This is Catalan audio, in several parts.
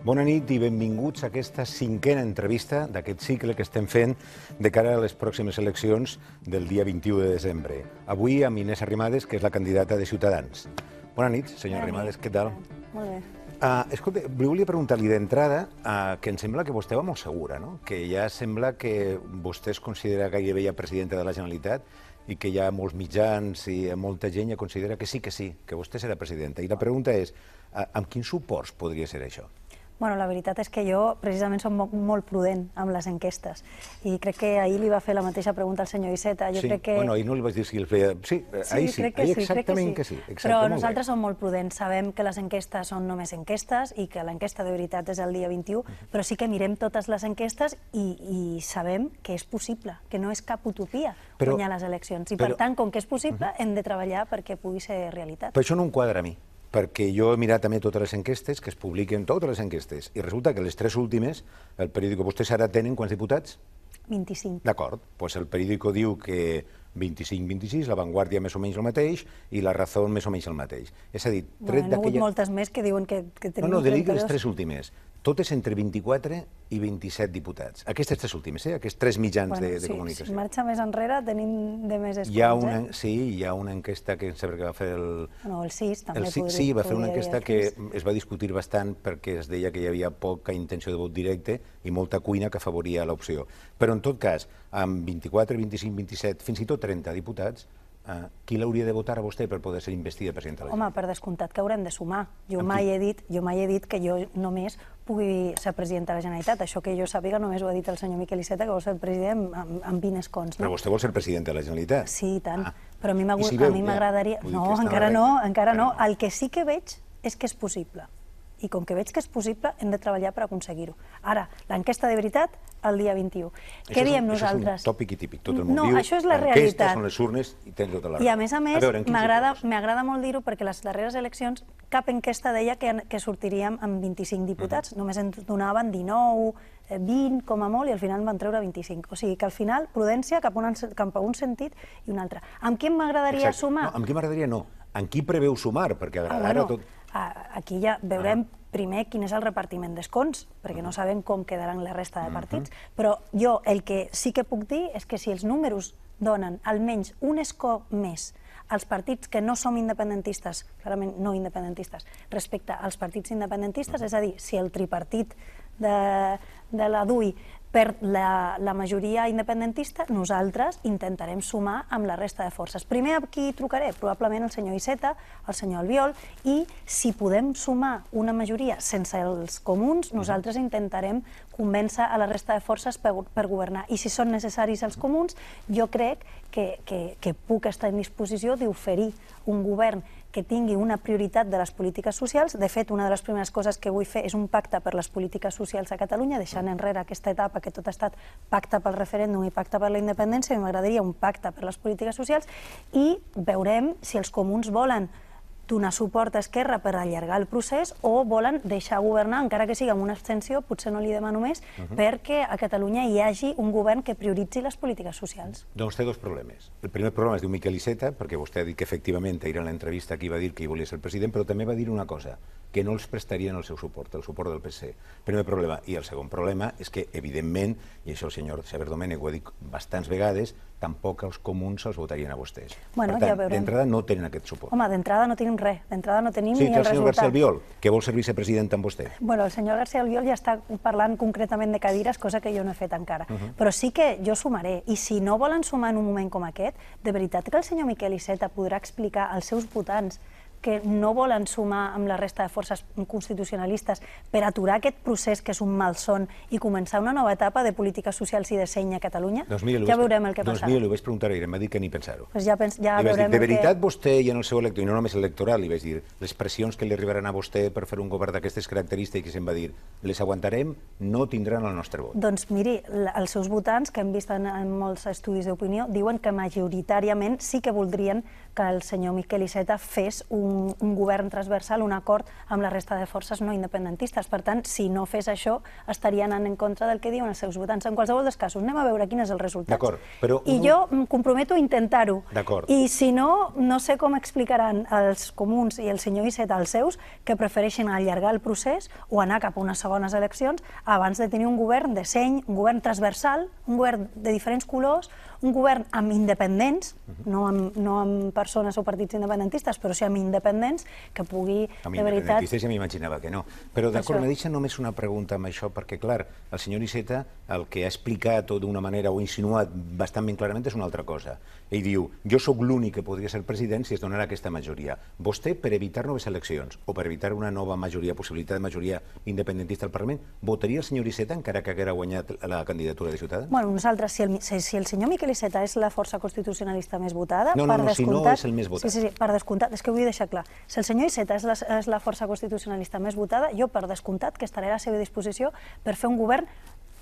Bona nit i benvinguts a aquesta cinquena entrevista d'aquest cicle que estem fent de cara a les pròximes eleccions del dia 21 de desembre. Avui amb Inés Arrimadas, que és la candidata de Ciutadans. Bona nit, senyor Arrimadas, què tal? Molt bé. Escolta, volia preguntar-li d'entrada que em sembla que vostè va molt segura, no? Que ja sembla que vostè es considera gairebé ja presidenta de la Generalitat i que hi ha molts mitjans i molta gent ja considera que sí, que vostè serà presidenta. I la pregunta és, amb quins suports podria ser això? Bueno, la veritat és que jo precisament soc molt prudent amb les enquestes i crec que ahir li va fer la mateixa pregunta al senyor Iceta. Sí, bueno, ahir no li vaig dir si el feia... Sí, ahir sí, ahir exactament que sí. Però nosaltres som molt prudents, sabem que les enquestes són només enquestes i que l'enquesta de veritat és el dia 21, però sí que mirem totes les enquestes i sabem que és possible, que no és cap utopia guanyar les eleccions. I per tant, com que és possible, hem de treballar perquè pugui ser realitat. Però això no em quadra a mi, perquè jo he mirat també totes les enquestes, que es publiquen totes les enquestes, i resulta que les tres últimes, el periòdico, vostès ara tenen quants diputats? 25. D'acord, doncs el periòdico diu que 25-26, La Vanguardia més o menys el mateix i La Razón més o menys el mateix. És a dir, tret d'aquella... N'hi ha hagut moltes més que diuen que tenim 32. No, de les tres últimes. Totes entre 24 i 27 diputats. Aquestes tres últimes, aquests tres mitjans de comunicació. Si marxa més enrere, tenim de més escons. Sí, hi ha una enquesta que em sembla que va fer el... No, el CIS també podria... Sí, va fer una enquesta que es va discutir bastant perquè es deia que hi havia poca intenció de vot directe i molta cuina que afavoria l'opció. Però en tot cas, amb 24, 25, 27, fins i tot 30 diputats, qui l'hauria de votar a vostè per poder ser investida presidenta de la Generalitat? Home, per descomptat que haurem de sumar. Jo mai he dit que jo només pugui ser presidenta de la Generalitat. Això que jo sàpiga només ho ha dit el senyor Miquel Iceta, que vol ser president amb 20 escons. Però vostè vol ser presidenta de la Generalitat? Sí, i tant. Però a mi m'agradaria... No, encara no. El que sí que veig és que és possible. I com que veig que és possible, hem de treballar per aconseguir-ho. Ara, l'enquesta de veritat, el dia 21. Què diem nosaltres? Això és un tòpic i típic. Tot el món diu, diu, això és la realitat. L'enquesta són les urnes i tens tota la raó. I a més, m'agrada molt dir-ho perquè les darreres eleccions cap enquesta deia que sortiríem amb 25 diputats. Només ens donaven 19, 20 com a molt i al final en van treure 25. O sigui que al final, prudència cap a un sentit i un altre. Amb qui m'agradaria sumar? Amb qui m'agradaria no. Amb qui preveu sumar? Perquè ara tot... Aquí ja veurem primer quin és el repartiment d'escons, perquè no sabem com quedaran la resta de partits, però jo el que sí que puc dir és que si els números donen almenys un escó més als partits que no som independentistes, clarament no independentistes, respecte als partits independentistes, és a dir, si el tripartit de la DUI perd la majoria independentista, nosaltres intentarem sumar amb la resta de forces. Primer a qui trucaré? Probablement el senyor Iceta, el senyor Albiol, i si podem sumar una majoria sense els comuns, nosaltres intentarem convèncer a la resta de forces per governar. I si són necessaris els comuns, jo crec que puc estar en disposició d'oferir un govern que tingui una prioritat de les polítiques socials. De fet, una de les primeres coses que vull fer és un pacte per les polítiques socials a Catalunya, deixant enrere aquesta etapa que tot ha estat pacte pel referèndum i pacte per la independència. M'agradaria un pacte per les polítiques socials i veurem si els comuns volen donar suport a Esquerra per allargar el procés o volen deixar governar, encara que sigui amb una abstenció, potser no li demano més, perquè a Catalunya hi hagi un govern que prioritzi les polítiques socials. Doncs té dos problemes. El primer problema es diu Miquel Iceta, perquè vostè ha dit que efectivament ahir en l'entrevista aquí va dir que hi volia ser el president, però també va dir una cosa, que no els prestarien el seu suport, el suport del PC. Primer problema. I el segon problema és que, evidentment, i això el senyor Xavier Domènech ho ha dit bastants vegades, tampoc els comuns els votarien a vostès. Per tant, d'entrada no tenen aquest suport. Home, d'entrada no tenim res, d'entrada no tenim ni el resultat. Sí, el senyor García Albiol, que vol ser vicepresident amb vostè. Bueno, el senyor García Albiol ja està parlant concretament de cadires, cosa que jo no he fet encara. Però sí que jo sumaré, i si no volen sumar en un moment com aquest, de veritat que el senyor Miquel Iceta podrà explicar als seus votants que no volen sumar amb la resta de forces constitucionalistes per aturar aquest procés que és un malson i començar una nova etapa de polítiques socials i de seny a Catalunya? Ja veurem el que passarà. Doncs mira, li vaig preguntar ahir, em va dir que ni pensar-ho. Ja veurem de veritat vostè i en el seu electorat, i no només electoral, li vaig dir, les pressions que li arribaran a vostè per fer un govern d'aquestes característiques, em va dir, les aguantarem, no tindran el nostre vot. Doncs miri, els seus votants, que hem vist en molts estudis d'opinió, diuen que majoritàriament sí que voldrien que el senyor Miquel Iceta fes un un govern transversal, un acord amb la resta de forces no independentistes. Per tant, si no fes això, estaria anant en contra del que diuen els seus votants. En qualsevol dels casos, anem a veure quin és el resultat. I jo em comprometo a intentar-ho. I si no, no sé com explicaran els comuns i el senyor Iceta als seus que prefereixen allargar el procés o anar cap a unes segones eleccions abans de tenir un govern de seny, un govern transversal, un govern de diferents colors, un govern amb independents, no amb persones o partits independentistes, però sí amb independents, que pugui, de veritat... Independentistes ja m'imaginava que no. Però d'acord, me deixa només una pregunta amb això, perquè, clar, el senyor Iceta el que ha explicat o d'una manera o insinuat bastant ben clarament és una altra cosa. Ell diu, jo sóc l'únic que podria ser president si es donarà aquesta majoria. Vostè, per evitar noves eleccions o per evitar una nova majoria, possibilitat de majoria independentista al Parlament, votaria el senyor Iceta encara que haguera guanyat la candidatura de Ciutadans? Bueno, nosaltres, si el senyor Miquel Iceta és la força constitucionalista més votada, no, si no és el més votat. Sí, per descomptat, és que ho vull deixar clar. Si el senyor Iceta és la força constitucionalista més votada, jo per descomptat que estaré a la seva disposició per fer un govern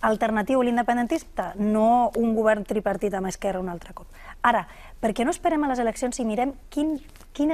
alternatiu a l'independentista, no un govern tripartit amb Esquerra un altre cop. Ara, per què no esperem a les eleccions i mirem quin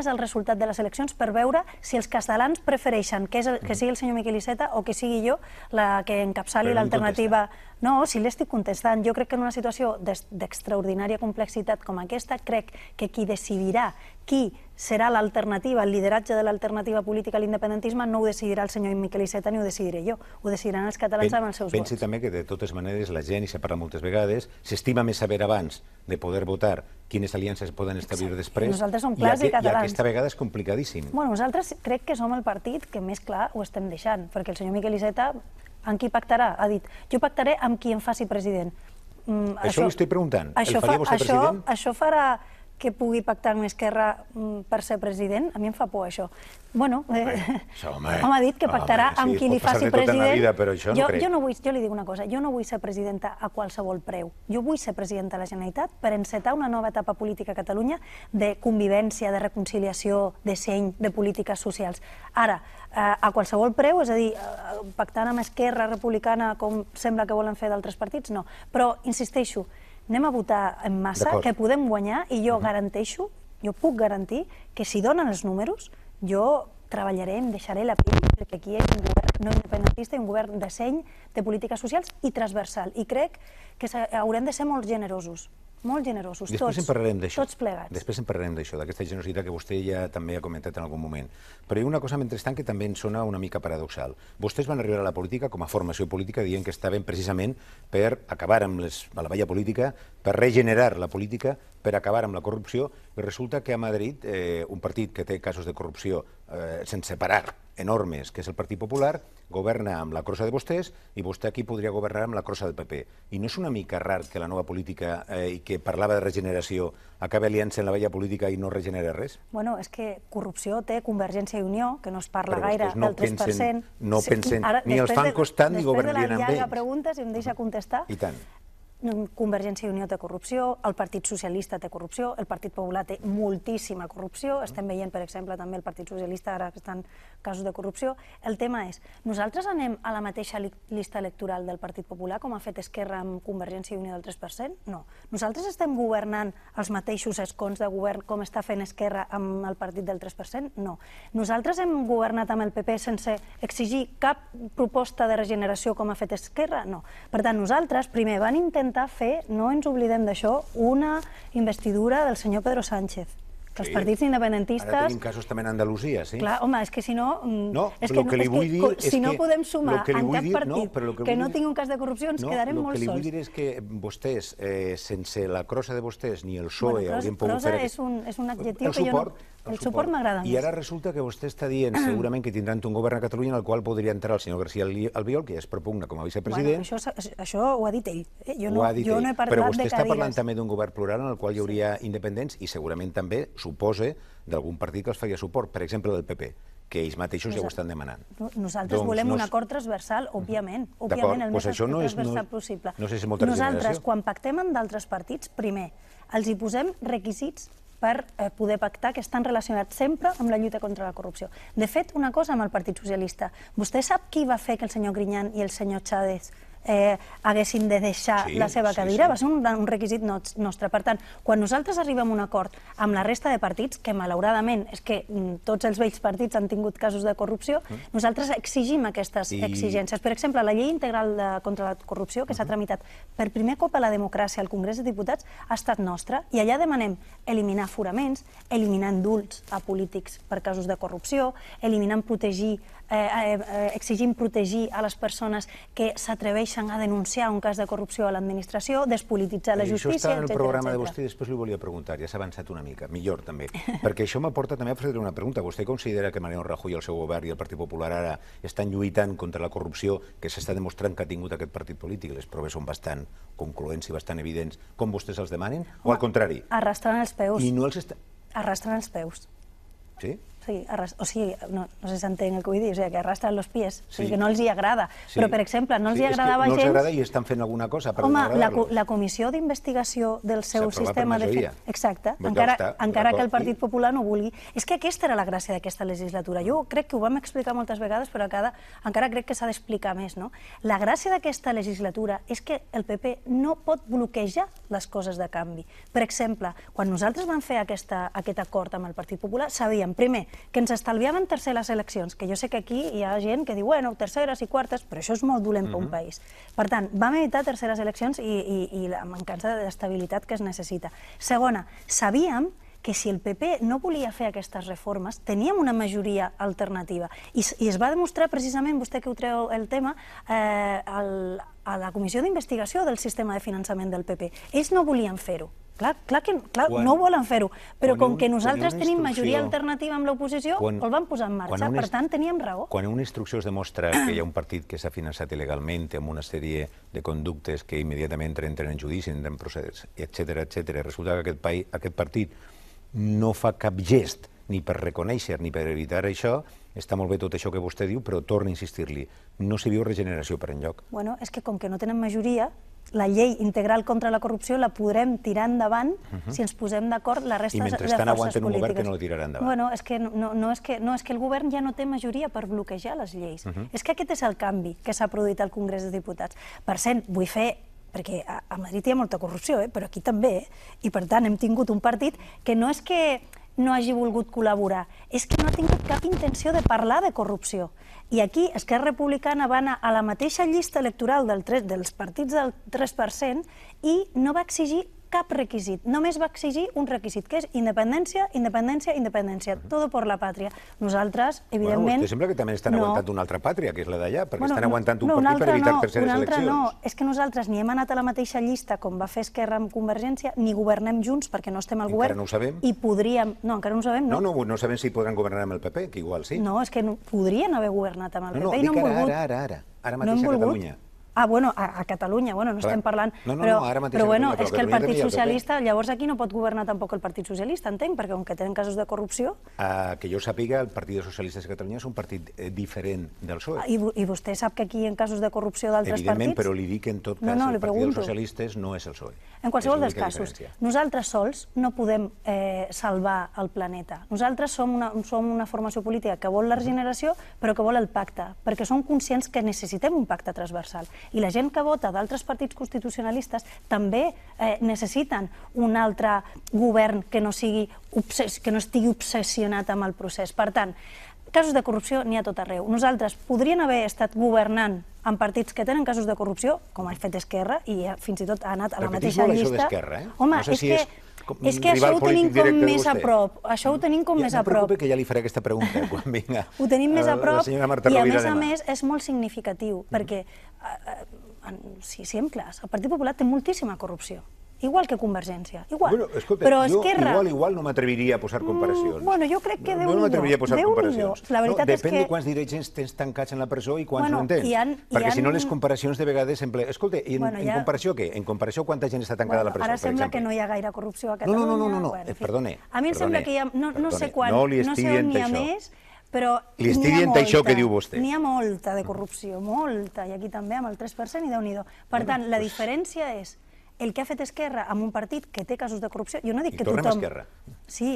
és el resultat de les eleccions per veure si els catalans prefereixen que sigui el senyor Miquel Iceta o que sigui jo la que encapçali l'alternativa? No, si l'estic contestant. Jo crec que en una situació d'extraordinària complexitat com aquesta, crec que qui decidirà qui serà l'alternativa, el lideratge de l'alternativa política a l'independentisme no ho decidirà el senyor Miquel Iceta ni ho decidiré jo, ho decidiran els catalans amb els seus vots. Pensi també que de totes maneres la gent, i s'ha parlat moltes vegades, s'estima més saber abans de poder votar quines aliances poden establir després. Nosaltres som clars i catalans. I aquesta vegada és complicadíssim. Bueno, nosaltres crec que som el partit que més clar ho estem deixant, perquè el senyor Miquel Iceta, amb qui pactarà? Ha dit, jo pactaré amb qui em faci president. Això li estic preguntant. El faria vostè president? Això farà que pugui pactar amb Esquerra per ser president? A mi em fa por, això. Bueno, home, ha dit que pactarà amb qui li faci president. Jo li dic una cosa, jo no vull ser presidenta a qualsevol preu. Jo vull ser presidenta de la Generalitat per encetar una nova etapa política a Catalunya de convivència, de reconciliació, de seny, de polítiques socials. Ara, a qualsevol preu, és a dir, pactant amb Esquerra Republicana com sembla que volen fer d'altres partits, no. Però, insisteixo, anem a votar en massa, que podem guanyar, i jo garanteixo, jo puc garantir que si donen els números, jo treballaré, em deixaré la pell, perquè aquí hi ha un govern no independentista i un govern de seny, de polítiques socials i transversal. I crec que haurem de ser molt generosos, tots plegats. Després en parlarem d'això, d'aquesta generositat que vostè ja també ha comentat en algun moment. Però hi ha una cosa mentrestant que també ens sona una mica paradoxal. Vostès van arribar a la política com a formació política dient que estaven precisament per acabar amb la vella política, per regenerar la política, per acabar amb la corrupció, i resulta que a Madrid un partit que té casos de corrupció sense parar enormes, que és el Partit Popular, governa amb la crossa de vostès i vostè aquí podria governar amb la crossa del PP. I no és una mica rar que la nova política, que parlava de regeneració, acabi aliant-se en la vella política i no regenera res? Bueno, és que corrupció té Convergència i Unió, que no es parla gaire del 3%. No pensen, ni els fan costat ni governarien amb ells. Després de la llarga pregunta, si em deixa contestar... I tant. Convergència i Unió té corrupció, el Partit Socialista té corrupció, el Partit Popular té moltíssima corrupció, estem veient, per exemple, també el Partit Socialista ara que estan casos de corrupció. El tema és, nosaltres anem a la mateixa llista electoral del Partit Popular com ha fet Esquerra amb Convergència i Unió del 3%? No. Nosaltres estem governant els mateixos escons de govern com està fent Esquerra amb el partit del 3%? No. Nosaltres hem governat amb el PP sense exigir cap proposta de regeneració com ha fet Esquerra? No. Per tant, nosaltres primer van intentar fer, no ens oblidem d'això, una investidura del senyor Pedro Sánchez. Que els partits independentistes... Ara tenim casos també en Andalusia, sí? Clar, home, és que si no... No, el que li vull dir és que... Si no podem sumar en cap partit que no tingui un cas de corrupció, ens quedarem molt sols. El que li vull dir és que vostès, sense la crossa de vostès, ni el PSOE haurien pogut fer... Crossa és un adjectiu que jo no... El suport m'agrada més. I ara resulta que vostè està dient segurament que tindran un govern a Catalunya en el qual podria entrar el senyor García Albiol, que ja es propugna com a vicepresident. Això ho ha dit ell. Jo no he parlat de cadires. Però vostè està parlant també d'un govern plural en el qual hi hauria independents i segurament també, suposa, d'algun partit que els faria suport, per exemple del PP, que ells mateixos ja ho estan demanant. Nosaltres volem un acord transversal, òbviament, el més transversal possible. Nosaltres, quan pactem amb d'altres partits, primer, els hi posem requisits per poder pactar que estan relacionats sempre amb la lluita contra la corrupció. De fet, una cosa amb el Partit Socialista. Vostè sap qui va fer que el senyor Griñán i el senyor Chávez haguessin de deixar la seva cadira, va ser un requisit nostre. Per tant, quan nosaltres arribem a un acord amb la resta de partits, que malauradament és que tots els vells partits han tingut casos de corrupció, nosaltres exigim aquestes exigències. Per exemple, la llei integral contra la corrupció, que s'ha tramitat per primer cop a la democràcia al Congrés de Diputats, ha estat nostra, i allà demanem eliminar aforaments, eliminar indults a polítics per casos de corrupció, exigim protegir a les persones que s'atreveixen a denunciar un cas de corrupció a l'administració, despolititzar la justícia, etc. Això està en el programa de vostè i després li volia preguntar, ja s'ha avançat una mica, millor també, perquè això m'aporta també a fer una pregunta. Vostè considera que Mariano Rajoy, el seu govern i el Partit Popular ara estan lluitant contra la corrupció que s'està demostrant que ha tingut aquest partit polític? Les proves són bastant concloents i bastant evidents, com vostès els demanen, o al contrari? Arrastrant els peus. I no els està... Arrastrant els peus. Sí? Sí, o sigui, no sé si s'entén el que vull dir, o sigui, que arrastren els pies, o sigui, que no els hi agrada. Però, per exemple, no els hi agradava gens... No els agrada i estan fent alguna cosa per agradar-los. Home, la comissió d'investigació del seu sistema de... Exacte, encara que el Partit Popular no vulgui. És que aquesta era la gràcia d'aquesta legislatura. Jo crec que ho vam explicar moltes vegades, però encara crec que s'ha d'explicar més, no? La gràcia d'aquesta legislatura és que el PP no pot bloquejar les coses de canvi. Per exemple, quan nosaltres vam fer aquest acord amb el Partit Popular, sabíem, primer, que ens estalviaven terceres eleccions, que jo sé que aquí hi ha gent que diu, bueno, terceres i quartes, però això és molt dolent per un país. Per tant, vam evitar terceres eleccions i la mancança d'estabilitat que es necessita. Segona, sabíem que si el PP no volia fer aquestes reformes, teníem una majoria alternativa. I es va demostrar precisament, vostè que ho treu el tema, a la comissió d'investigació del sistema de finançament del PP. Ells no volien fer-ho. Clar que no volen fer-ho, però com que nosaltres tenim majoria alternativa amb l'oposició, el vam posar en marxa, per tant teníem raó. Quan en una instrucció es demostra que hi ha un partit que s'ha finançat il·legalment amb una sèrie de conductes que immediatament entren en judici, entren en procés, etc., resulta que aquest partit no fa cap gest ni per reconèixer ni per evitar això, està molt bé tot això que vostè diu, però torna a insistir-li, no s'hi viu regeneració per enlloc. Bueno, és que com que no tenen majoria, la llei integral contra la corrupció la podrem tirar endavant si ens posem d'acord la resta de forces polítiques. I mentrestant aguanten un govern que no la tirarà endavant. Bueno, és que el govern ja no té majoria per bloquejar les lleis. És que aquest és el canvi que s'ha produït al Congrés dels Diputats. Per cert, vull fer perquè a Madrid hi ha molta corrupció, però aquí també, i per tant hem tingut un partit que no és que no hagi volgut col·laborar, és que no ha tingut cap intenció de parlar de corrupció. I aquí Esquerra Republicana va anar a la mateixa llista electoral dels partits del 3% i no va exigir cap requisit, només va exigir un requisit, que és independència, independència, independència, todo por la pàtria. Nosaltres, evidentment... Bueno, vostè sembla que també estan aguantant una altra pàtria, que és la d'allà, perquè estan aguantant un partit per evitar terceres eleccions. No, és que nosaltres ni hem anat a la mateixa llista com va fer Esquerra amb Convergència, ni governem junts perquè no estem al govern. Encara no ho sabem? I podríem... No, encara no ho sabem, no. No sabem si podran governar amb el PP, que igual sí. No, és que podrien haver governat amb el PP i no han volgut. Ara mateix a Catalunya. Ah, bueno, a Catalunya, bueno, no estem parlant... Però bueno, és que el Partit Socialista, llavors aquí no pot governar tampoc el Partit Socialista, entenc, perquè com que tenen casos de corrupció... Que jo sàpiga, el Partit Socialista de Catalunya és un partit diferent del PSOE. I vostè sap que aquí hi ha casos de corrupció d'altres partits? Evidentment, però li dic que en tot cas el Partit dels Socialistes no és el PSOE. En qualsevol dels casos, nosaltres sols no podem salvar el planeta. Nosaltres som una formació política que vol la regeneració, però que vol el pacte, perquè som conscients que necessitem un pacte transversal. I la gent que vota d'altres partits constitucionalistes també necessiten un altre govern que no estigui obsessionat amb el procés. Per tant, casos de corrupció n'hi ha tot arreu. Nosaltres podríem haver estat governant amb partits que tenen casos de corrupció, com ha fet Esquerra, i fins i tot ha anat a la mateixa llista. Home, és que això ho tenim com més a prop. Això ho tenim com més a prop. No preocupi que ja li faré aquesta pregunta quan vinga. Ho tenim més a prop i a més és molt significatiu, perquè, siguem clars, el Partit Popular té moltíssima corrupció. Igual que Convergència, igual. Però Esquerra... Igual no m'atreviria a posar comparacions. Bueno, jo crec que Déu-n'hi-do. No m'atreviria a posar comparacions. Depèn de quants dirigents tens tancats en la presó i quants no en tens. Perquè si no les comparacions de vegades... Escolta, en comparació què? En comparació quanta gent està tancada a la presó, per exemple? Ara sembla que no hi ha gaire corrupció a Catalunya. No, perdone. A mi em sembla que hi ha... No sé quan, no sé on hi ha més, però li estic dient això que diu vostè. N'hi ha molta de corrupció, molta, i aquí també amb el 3% i Déu-n'hi-do. Per tant, la diferència és el que ha fet Esquerra amb un partit que té casos de corrupció. Jo no dic que tothom... I tornem a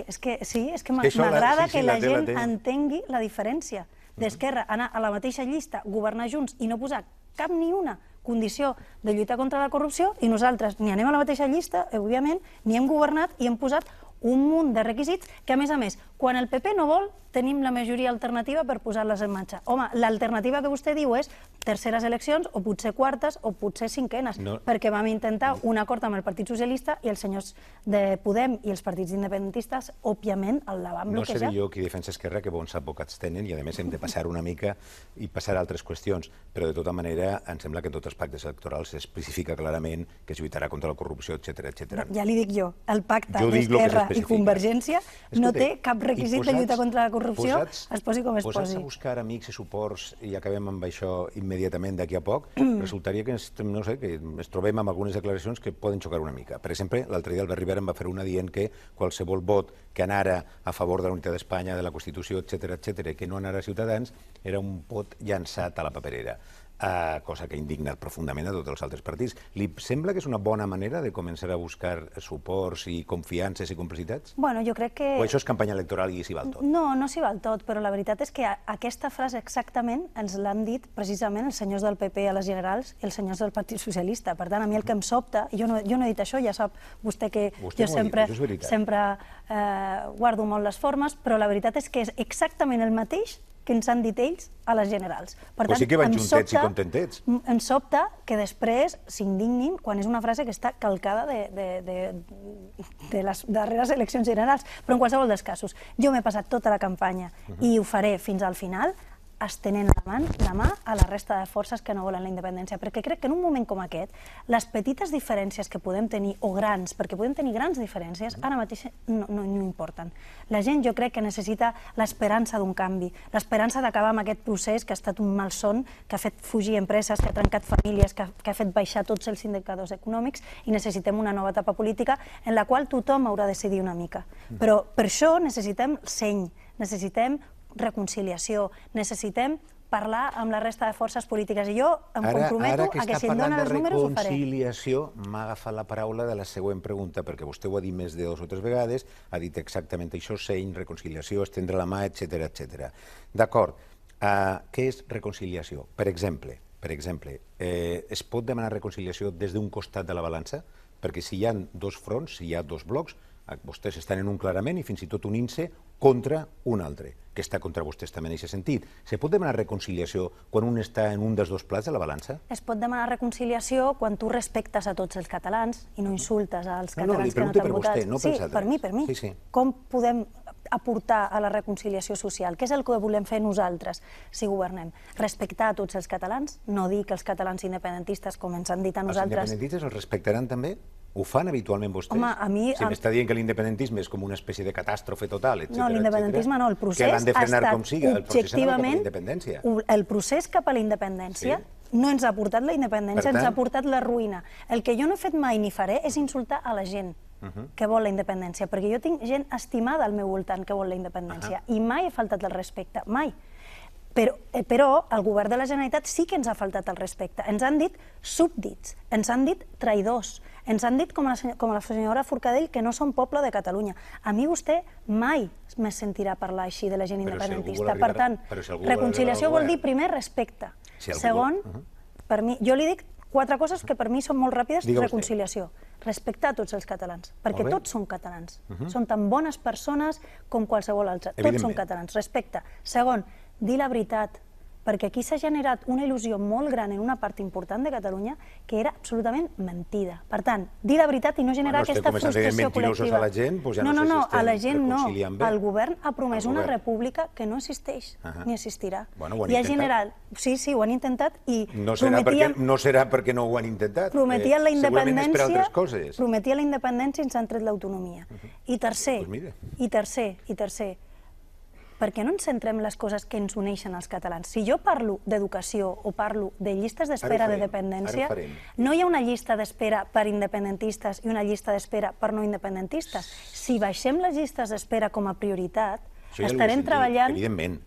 Esquerra. Sí, és que m'agrada que la gent entengui la diferència d'Esquerra, anar a la mateixa llista, governar junts i no posar cap ni una condició de lluitar contra la corrupció i nosaltres ni anem a la mateixa llista, òbviament, ni hem governat i hem posat un munt de requisits que, a més, quan el PP no vol, tenim la majoria alternativa per posar-les en marxa. Home, l'alternativa que vostè diu és terceres eleccions, o potser quartes, o potser cinquenes, perquè vam intentar un acord amb el Partit Socialista i els senyors de Podem i els partits independentistes, òbviament, el van bloquejar. No seré jo qui defensa Esquerra, que bons advocats tenen, i a més hem de passar una mica i passar a altres qüestions, però de tota manera em sembla que en tots els pactes electorals s'especifica clarament que es lluitarà contra la corrupció, etc. Ja li dic jo, el pacte d'Esquerra i Convergència no té cap requisit de lluitar contra la corrupció, es posi com es posi. Posats a buscar amics i suports, i acabem amb això immediatament d'aquí a poc, resultaria que ens trobem amb algunes declaracions que poden xocar una mica. Per exemple, l'altre dia Albert Rivera em va fer una dient que qualsevol vot que anara a favor de la unitat d'Espanya, de la Constitució, etc., que no anara a Ciutadans, era un vot llançat a la paperera. Cosa que ha indignat profundament a tots els altres partits. Li sembla que és una bona manera de començar a buscar suports i confiances i complicitats? Bueno, jo crec que... O això és campanya electoral i s'hi val tot? No, no s'hi val tot, però la veritat és que aquesta frase exactament ens l'han dit precisament els senyors del PP a les generals i els senyors del Partit Socialista. Per tant, a mi el que em sobta, jo no he dit això, ja sap vostè que jo sempre guardo molt les formes, però la veritat és que és exactament el mateix que ens han dit ells a les generals. Per tant, sí que van juntets i contentets. Em sobta que després s'indignin quan és una frase que està calcada de les darreres eleccions generals. Però en qualsevol dels casos, jo m'he passat tota la campanya i ho faré fins al final, estenent la mà a la resta de forces que no volen la independència, perquè crec que en un moment com aquest, les petites diferències que podem tenir, o grans, perquè podem tenir grans diferències, ara mateix no importen. La gent jo crec que necessita l'esperança d'un canvi, l'esperança d'acabar amb aquest procés que ha estat un malson, que ha fet fugir empreses, que ha trencat famílies, que ha fet baixar tots els indicadors econòmics, i necessitem una nova etapa política en la qual tothom haurà de decidir una mica. Però per això necessitem seny, necessitem reconciliació, necessitem parlar amb la resta de forces polítiques. I jo em comprometo a que si em donen els números ho faré. Ara que està parlant de reconciliació, m'ha agafat la paraula de la següent pregunta, perquè vostè ho ha dit més de 2 o 3 vegades, ha dit exactament això, seny, reconciliació, estendre la mà, etc. D'acord, què és reconciliació? Per exemple, es pot demanar reconciliació des d'un costat de la balança? Perquè si hi ha 2 fronts, si hi ha 2 blocs, vostès estan en un clarament i fins i tot unint-se contra un altre, que està contra vostès també en aquest sentit. Se pot demanar reconciliació quan un està en un dels 2 plats de la balança? Es pot demanar reconciliació quan tu respectes a tots els catalans i no insultes als catalans que no t'han votat. No, li pregunto per vostè, no per altres. Sí, per mi. Com podem aportar a la reconciliació social? Què és el que volem fer nosaltres si governem? Respectar a tots els catalans? No dir que els catalans independentistes, com ens han dit a nosaltres... Els independentistes els respectaran també? Ho fan habitualment vostès? Home, a mi... Si m'està dient que l'independentisme és com una espècie de catàstrofe total, etc. No, l'independentisme no, el procés ha estat objectivament... El procés cap a la independència no ens ha portat la independència, ens ha portat la ruïna. El que jo no he fet mai ni faré és insultar a la gent que vol la independència, perquè jo tinc gent estimada al meu voltant que vol la independència i mai he faltat el respecte, mai. Però el govern de la Generalitat sí que ens ha faltat el respecte. Ens han dit súbdits, ens han dit traïdors, ens han dit, com la senyora Forcadell, que no som poble de Catalunya. A mi vostè mai me sentirà parlar així de la gent independentista. Per tant, reconciliació vol dir primer respecte. Segon, per mi, jo li dic 4 coses que per mi són molt ràpides. Reconciliació, respectar tots els catalans, perquè tots són catalans. Són tan bones persones com qualsevol altre. Tots són catalans. Respecte. Segon, dir la veritat, perquè aquí s'ha generat una il·lusió molt gran en una part important de Catalunya que era absolutament mentida. Per tant, dir la veritat i no generar aquesta frustració col·lectiva. No, a la gent no. El govern ha promès una república que no existeix ni existirà. I ha generat... Sí, ho han intentat i... No serà perquè no ho han intentat. Prometien la independència i ens han tret l'autonomia. I tercer, per què no ens centrem en les coses que ens uneixen als catalans? Si jo parlo d'educació o parlo de llistes d'espera de dependència, no hi ha una llista d'espera per independentistes i una llista d'espera per no independentistes. Si baixem les llistes d'espera com a prioritat, Estarem treballant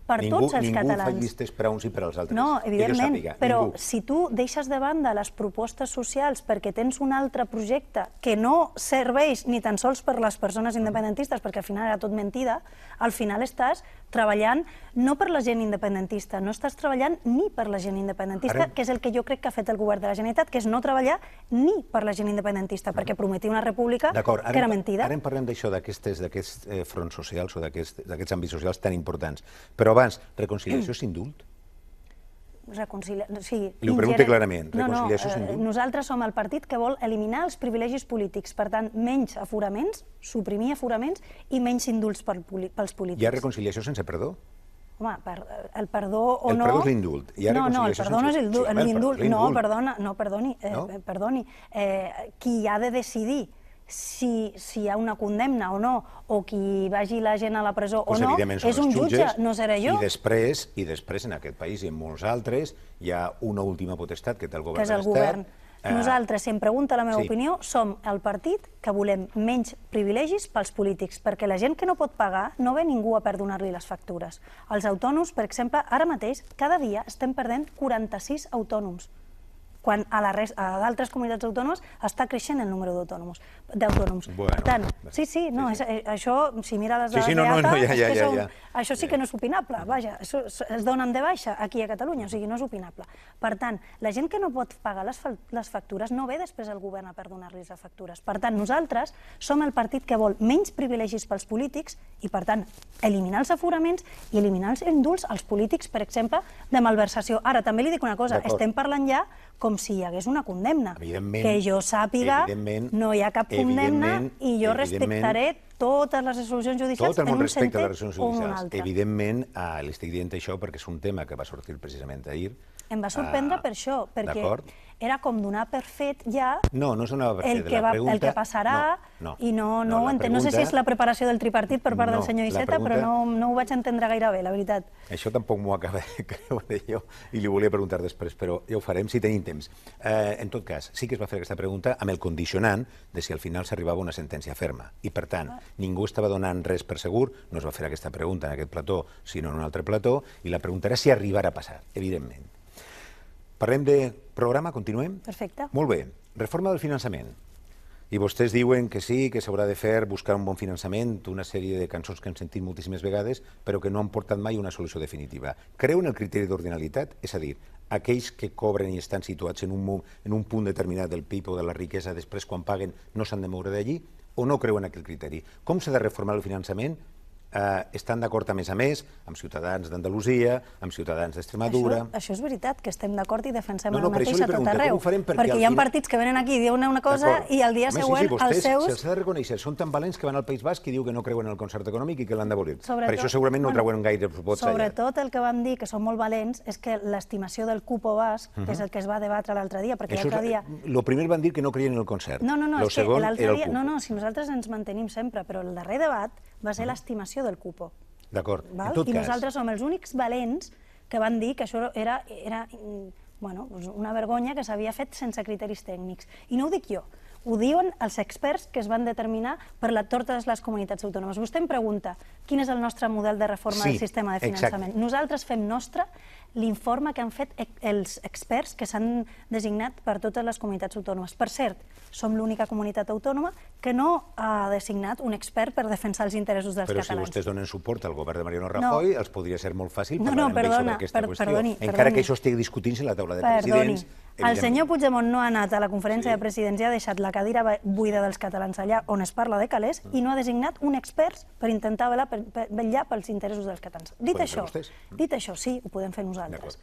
per tots els catalans. Ningú fa llistes per a uns i per als altres. No, evidentment, però si tu deixes de banda les propostes socials perquè tens un altre projecte que no serveix ni tan sols per les persones independentistes, perquè al final era tot mentida, al final estàs treballant no per la gent independentista, no estàs treballant ni per la gent independentista, que és el que jo crec que ha fet el govern de la Generalitat, que és no treballar ni per la gent independentista, perquè prometia una república que era mentida. Ara en parlem d'això, d'aquests fronts socials o d'aquests àmbits socials tan importants. Però abans, reconciliació és indult? Li ho pregunto clarament. Reconciliació és indult? Nosaltres som el partit que vol eliminar els privilegis polítics, per tant, menys aforaments, suprimir aforaments i menys indults pels polítics. Hi ha reconciliació sense perdó? Home, el perdó o no... El perdó és l'indult. No, el perdó no és l'indult. No, perdoni. Qui ha de decidir si hi ha una condemna o no, o qui vagi la gent a la presó o no, és un jutge, no seré jo. I després, en aquest país i en molts altres, hi ha una última potestat que té el govern de l'Estat. Que és el govern. Nosaltres, si em pregunta la meva opinió, som el partit que volem menys privilegis pels polítics, perquè la gent que no pot pagar no ve ningú a perdonar-li les factures. Els autònoms, per exemple, ara mateix, cada dia estem perdent 46 autònoms, quan a d'altres comunitats autònomes està creixent el número d'autònoms. Per tant, això, si mira les dades d'EATA, això sí que no és opinable, vaja, es donen de baixa aquí a Catalunya, o sigui, no és opinable. Per tant, la gent que no pot pagar les factures no ve després al govern a perdonar-los les factures. Per tant, nosaltres som el partit que vol menys privilegis pels polítics i, per tant, eliminar els aforaments i eliminar els indults als polítics, per exemple, de malversació. Ara, també li dic una cosa, estem parlant ja com si hi hagués una condemna. Que jo sàpiga, no hi ha cap condemna i jo respectaré totes les resolucions judicials en un sentit o en un altre. Evidentment, li estic dient això perquè és un tema que va sortir precisament ahir. Em va sorprendre per això, perquè era com donar per fet ja el que passarà i no ho entenc. No sé si és la preparació del tripartit per part del senyor Iceta, però no ho vaig entendre gaire bé, la veritat. Això tampoc m'ho acaba de creure jo i li volia preguntar després, però ja ho farem si tenim temps. En tot cas, sí que es va fer aquesta pregunta amb el condicionant de si al final s'arribava a una sentència ferma. I, per tant, ningú estava donant res per segur, no es va fer aquesta pregunta en aquest plató, sinó en un altre plató, i la pregunta era si arribarà a passar, evidentment. Parlem de programa, continuem? Perfecte. Molt bé. Reforma del finançament. I vostès diuen que sí, que s'haurà de fer, buscar un bon finançament, una sèrie de cançons que hem sentit moltíssimes vegades, però que no han portat mai una solució definitiva. Creu en el criteri d'ordinalitat? És a dir, aquells que cobren i estan situats en un punt determinat del PIB o de la riquesa, després quan paguen no s'han de moure d'allí, o no creuen en aquell criteri? Com s'ha de reformar el finançament? Estan d'acord a més, amb ciutadans d'Andalusia, amb ciutadans d'Extremadura... Això és veritat, que estem d'acord i defensem el mateix a tot arreu, perquè hi ha partits que venen aquí i diuen una cosa i al dia següent els seus... Se'ls ha de reconèixer, són tan valents que van al País Basc i diu que no creuen en el concert econòmic i que l'han d'abolir. Per això segurament no treuen gaire vots allà. Sobretot el que van dir, que són molt valents, és que l'estimació del cupo basc, que és el que es va debatre l'altre dia, perquè l'altre dia... El primer van dir que no creien en el concert. No, és que l'altre dia... No, si nosaltres ens mantenim sempre, però el darrer debat va ser l'estimació del cupo. D'acord. I nosaltres som els únics valents que van dir que això era una vergonya que s'havia fet sense criteris tècnics. I no ho dic jo, ho diuen els experts que es van determinar per totes les comunitats autònomes. Vostè em pregunta quin és el nostre model de reforma del sistema de finançament. Nosaltres fem nostre l'informe que han fet els experts que s'han designat per totes les comunitats autònomes. Per cert, som l'única comunitat autònoma que no ha designat un expert per defensar els interessos dels catalans. Però si vostès donen suport al govern de Mariano Rajoy, els podria ser molt fàcil parlar amb ells sobre aquesta qüestió. Encara que això estigui discutint-se a la taula de presidents... El senyor Puigdemont no ha anat a la conferència de presidents i ha deixat la cadira buida dels catalans allà on es parla de calés i no ha designat un expert per intentar vetllar pels interessos dels catalans. Dit això, sí, ho podem fer nosaltres.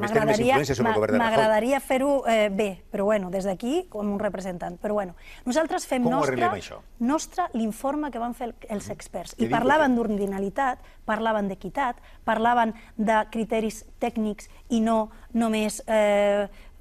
M'agradaria fer-ho bé, però bueno, des d'aquí com un representant. Però bueno, nosaltres fem nostre l'informe que van fer els experts i parlaven d'ordinalitat, parlaven d'equitat, parlaven de criteris tècnics i no només,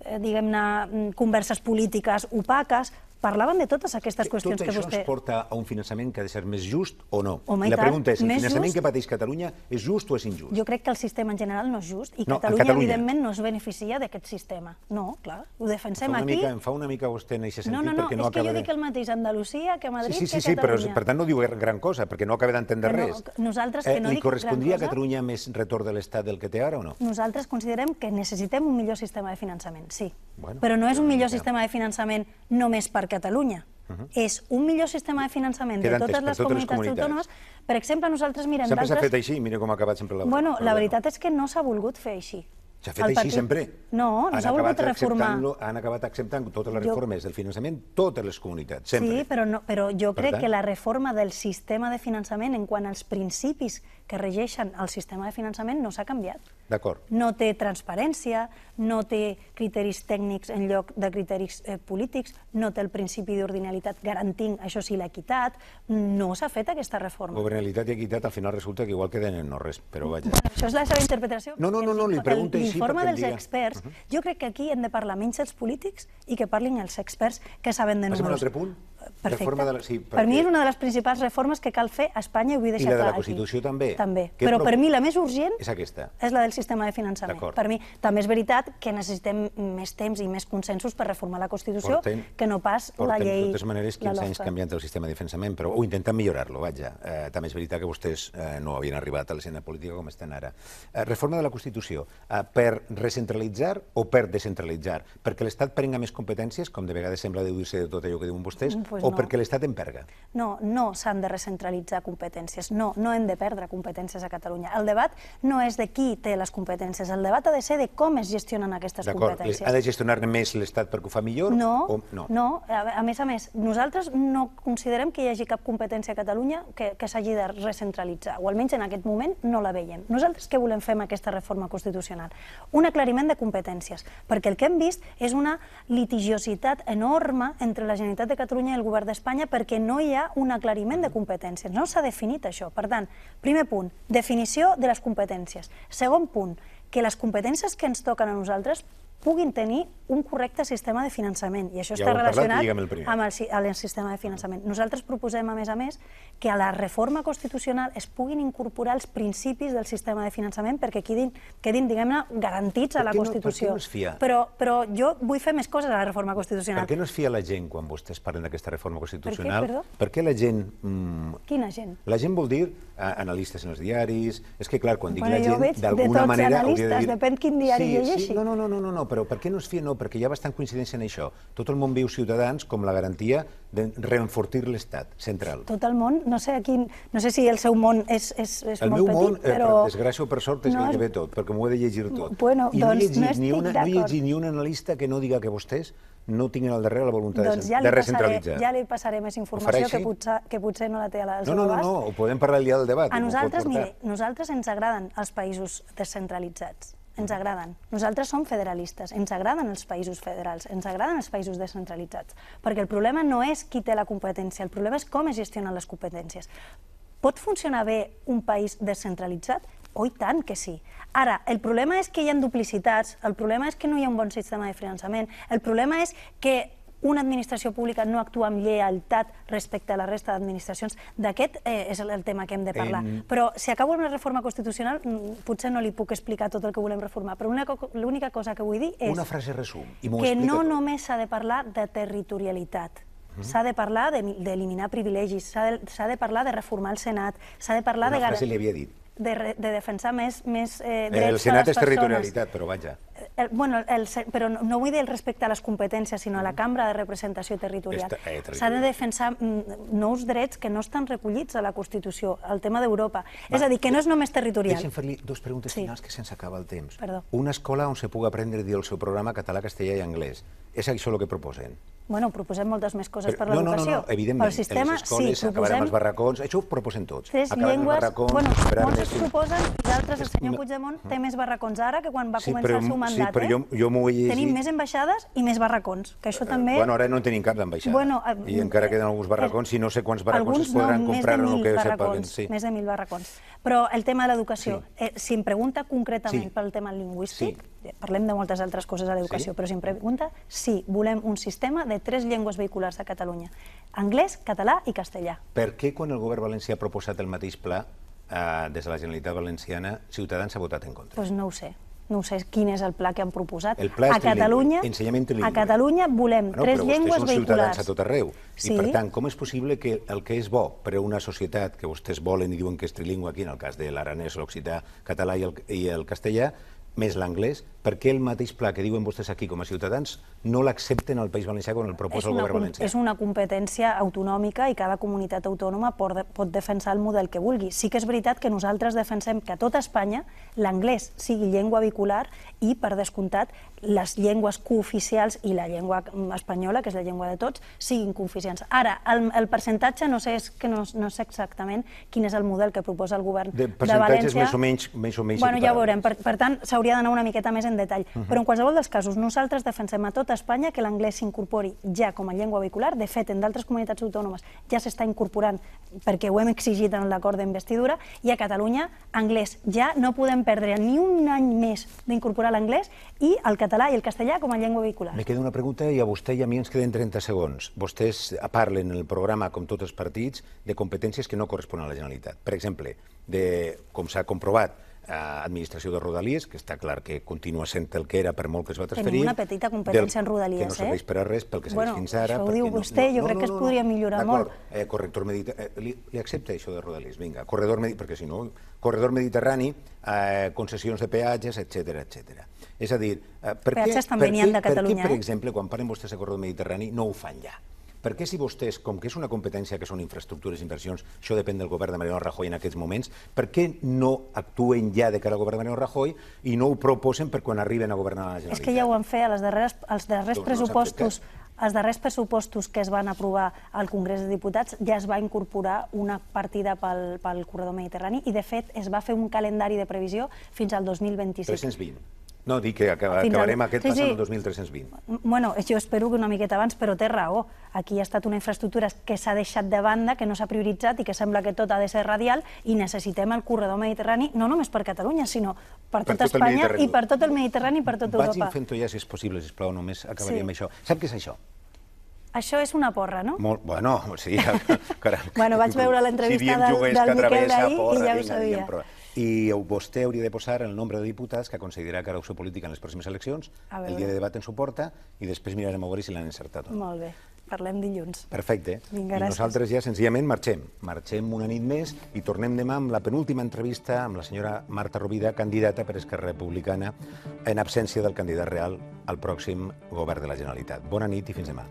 diguem-ne, converses polítiques opaques. parlaven de totes aquestes qüestions Tot que això vostè... ens porta a un finançament que ha de ser més just o no? Home, i I la tant, pregunta és, el més finançament just- que pateix Catalunya és just o és injust? Jo crec que el sistema en general no és just i No, Catalunya, evidentment, no es beneficia d'aquest sistema. No, clar, ho defensem aquí. Em fa una mica vostè en aquest sentit, No, perquè no és que acaba jo de... dic el mateix a Andalusia que a Madrid Sí, que a però Catalunya. per tant no diu gran cosa, perquè no acaba d'entendre Que no, res. nosaltres que no Li dic gran correspondria a cosa. Catalunya més retorn de l'Estat del que té ara o no? Nosaltres considerem que necessitem un millor sistema de finançament, sí. Bueno, Però no és un millor ja. sistema de finançament només per Catalunya. És un millor sistema de finançament de Queda totes entès per les totes les comunitats autònomes. Per exemple, nosaltres mirem Sempre s'ha d'altres... fet així, mira com ha acabat sempre la... Bueno, la veritat és que no s'ha volgut fer així. S'ha fet així sempre. No, no s'ha volgut reformar. Han acabat acceptant totes les Jo- reformes del finançament, totes les comunitats, sempre. Sí, però jo Per crec tant- que la reforma del sistema de finançament en quant als principis que regeixen el sistema de finançament no s'ha canviat. D'acord. No té transparència, no té criteris tècnics en lloc de criteris polítics, no té el principi d'ordinalitat garantint, això sí, l'equitat. No s'ha fet aquesta reforma. Governabilitat i equitat al final resulta que igual queden en no res, però vaja. Bueno, això és la seva interpretació. No, li pregunto així L'informe perquè em dels diga. experts, jo crec que aquí hem de parlar menys els polítics i que parlin els experts que saben de Passem a un números. altre punt? Perfecte. Reforma de la- sí, Per mi perquè- és una de les principals reformes que cal fer a Espanya i vull I deixar la de clar la aquí. Constitució també? També, Què però propo- per mi la més urgent És aquesta. és la del sistema de finançament. D'acord. Per mi també és veritat que necessitem més temps i més consensos per reformar la Constitució que no pas la Portem, llei... de totes maneres, 15 anys LOFE. canviant el sistema de finançament, però o intentant millorar-lo, vaja. També és veritat que vostès no havien arribat a l'escena política com estan ara. Reforma de la Constitució, per recentralitzar o per descentralitzar? Perquè l'Estat prenga més competències, com de vegades sembla deduir-se de tot allò que diuen vostès, Pues o no. perquè l'Estat en perga? No s'han de recentralitzar competències, no hem de perdre competències a Catalunya. El debat no és de qui té les competències, el debat ha de ser de com es gestionen aquestes D'acord, competències. ha de gestionar-ne més l'Estat perquè ho fa millor? No, o no. A més, nosaltres no considerem que hi hagi cap competència a Catalunya que s'hagi de recentralitzar, o almenys en aquest moment no la veiem. Nosaltres què volem fer amb aquesta reforma constitucional? Un aclariment de competències, perquè el que hem vist és una litigiositat enorme entre la Generalitat de Catalunya i el Govern d'Espanya perquè no hi ha un aclariment de competències, no s'ha definit això. Per tant, primer punt, definició de les competències. Segon punt, que les competències que ens toquen a nosaltres puguin tenir un correcte sistema de finançament, i això Ja està ho hem parlat, relacionat digue'm el primer. amb el sistema de finançament. Nosaltres proposem, a més, que a la reforma constitucional es puguin incorporar els principis del sistema de finançament perquè quedin diguem-ne, garantits a la Constitució. Per què no es fia? Però jo vull fer més coses a la reforma constitucional. Per què no es fia la gent quan vostès parlen d'aquesta reforma constitucional? perdó? Per què la gent... Quina gent? La gent vol dir analistes en els diaris... És que, clar, quan dic Bueno, la jo gent, veig de d'alguna tots manera... hauria de analistes, dir... depèn quin diari llegeixi. Sí, no, però per què no es fia? No, perquè hi ha bastant coincidència en això. Tot el món viu Ciutadans com la garantia de reenfortir l'Estat central. Tot el món, no sé si el seu món és El molt meu món, petit, però... per desgràcia o per sort, és no gairebé tot, perquè m'ho he de llegir tot. Bueno, I no he doncs no llegit estic no he d'acord. llegit ni un analista que no diga que vostès no tinguin al darrere la voluntat Doncs de recentralitzar. ja li passaré més informació que potser no la té al seu abast. No, ho podem parlar al dia del debat. A nosaltres, mire, nosaltres ens agraden els països descentralitzats. Ens agraden. Nosaltres som federalistes, ens agraden els països federals, ens agraden els països descentralitzats, perquè el problema no és qui té la competència, el problema és com es gestionen les competències. Pot funcionar bé un país descentralitzat? Oh, i tant que sí. Ara, el problema és que hi ha duplicitats, el problema és que no hi ha un bon sistema de finançament, el problema és que una administració pública no actua amb lleialtat respecte a la resta d'administracions. D'aquest és el tema que hem de parlar. Però si acabo amb la reforma constitucional, potser no li puc explicar tot el que volem reformar, però l'única cosa que vull dir és una frase resum, i m'ho que explica no tot. només s'ha de parlar de territorialitat. S'ha de parlar d'eliminar privilegis, s'ha de parlar de reformar el Senat, s'ha de parlar Una frase li havia dit. de defensar més drets El Senat és territorialitat, però vaja. Però no vull dir respecte a les competències, sinó a la cambra de representació territorial. S'ha de defensar nous drets que no estan recollits a la Constitució, al tema d'Europa. És a dir, que no és només territorial. Deixa'm fer-li dues preguntes finals que se'ns acaba el temps. Perdó. Una escola on se pugui aprendre a dir el seu programa català, castellà i anglès. És això el que proposen? Bueno, proposem moltes més coses per No, l'educació. evidentment. Pel sistema, les escoles sí, acabarem proposem els barracons, això ho proposen tots. tres Acabarem els llengües. barracons, Bueno, esperar molts més es proposen, i d'altres, el senyor Puigdemont té més barracons ara que quan va començar el seu mandat. mandat, però jo m'ho he llegit. Tenim més ambaixades i més barracons, que això també... Bueno, ara no en tenim cap d'ambaixada. I encara queden alguns barracons i no sé quants barracons es podran comprar en el que se paguen. Més de 1.000 barracons. Però el tema de l'educació, si em pregunta concretament pel tema lingüístic, parlem de moltes altres coses a l'educació, però si em pregunta, sí, volem un sistema de 3 llengües vehiculars a Catalunya: anglès, català i castellà. Per què quan el govern valencià ha proposat el mateix pla des de la Generalitat Valenciana, Ciutadans ha votat en contra? Doncs no ho sé. No sé quin és el pla que han proposat. El pla és trilingüe, ensenyament trilingüe. A Catalunya volem 3 llengües vehiculars. Però vostès són ciutadans a tot arreu. I per tant, com és possible que el que és bo per a una societat que vostès volen i diuen que és trilingüe, aquí en el cas de l'aranès, l'occità, català i el castellà, més l'anglès, per què el mateix pla que diuen vostès aquí com a ciutadans no l'accepten al País Valencià quan el proposa el govern valencià? És una competència autonòmica i cada comunitat autònoma pot defensar el model que vulgui. Sí que és veritat que nosaltres defensem que a tot Espanya l'anglès sigui llengua vehicular i, per descomptat, les llengües cooficials i la llengua espanyola, que és la llengua de tots, siguin cooficials. Ara, el percentatge no sé exactament quin és el model que proposa el govern de València. Percentatges més o menys... Bueno, ja ho veurem. Per tant, s'hauria d'anar una miqueta més en detall. Però en qualsevol dels casos, nosaltres defensem a tot Espanya que l'anglès s'incorpori ja com a llengua vehicular. De fet, en d'altres comunitats autònomes ja s'està incorporant perquè ho hem exigit en l'acord d'investidura, i a Catalunya, anglès ja, no podem perdre ni un any més d'incorporar l'anglès, i el català i el castellà com a llengua vehicular. Me queda una pregunta i a vostè i a mi ens queden 30 segons. Vostès parlen en el programa, com tots els partits, de competències que no corresponen a la Generalitat. Per exemple, com s'ha comprovat, administració de Rodalies, que està clar que continua sent el que era per molt que es va transferir. Tenim una petita competència en Rodalies, que no serveix per a res pel que serveix fins ara. Això ho diu vostè, jo crec que es podria millorar molt. Corrector mediterrani, li accepta això de Rodalies? Vinga, perquè si no, corredor mediterrani, concessions de peatges, etcètera. És a dir, per què, per exemple, quan parlen vostès de corredor mediterrani, no ho fan ja? Per què si vostès, com que és una competència que són infraestructures i inversions, això depèn del govern de Mariano Rajoy en aquests moments, per què no actuen ja de cara al govern de Mariano Rajoy i no ho proposen per quan arriben a governar la Generalitat? És que ja ho han fet als darrers pressupostos. Els darrers pressupostos que es van aprovar al Congrés de Diputats ja es va incorporar una partida pel corredor mediterrani i, de fet, es va fer un calendari de previsió fins al 2026. 320. No, dic que acabarem aquest pas en el 2320. Bueno, jo espero que una miqueta abans, però té raó. Aquí ha estat una infraestructura que s'ha deixat de banda, que no s'ha prioritzat i que sembla que tot ha de ser radial, i necessitem el corredor mediterrani, no només per Catalunya, sinó per tot Espanya i per tot el Mediterrani i per tot Europa. Vagin fent-ho ja, si és possible, sisplau, només acabaria amb això. Sap què és això? Això és una porra, no? Bueno, sí. Bueno, vaig veure l'entrevista del Miquel d'ahir i ja ho sabia. I vostè hauria de posar el nombre de diputats que considerarà que ara opció política en les pròximes eleccions, el dia de debat ens ho porta, i després mirarem a veure si l'han encertat o no. Molt bé, parlem dilluns. Perfecte. I nosaltres ja senzillament marxem. Marxem una nit més i tornem demà amb la penúltima entrevista amb la senyora Marta Rovira, candidata per Esquerra Republicana, en absència del candidat real al pròxim govern de la Generalitat. Bona nit i fins demà.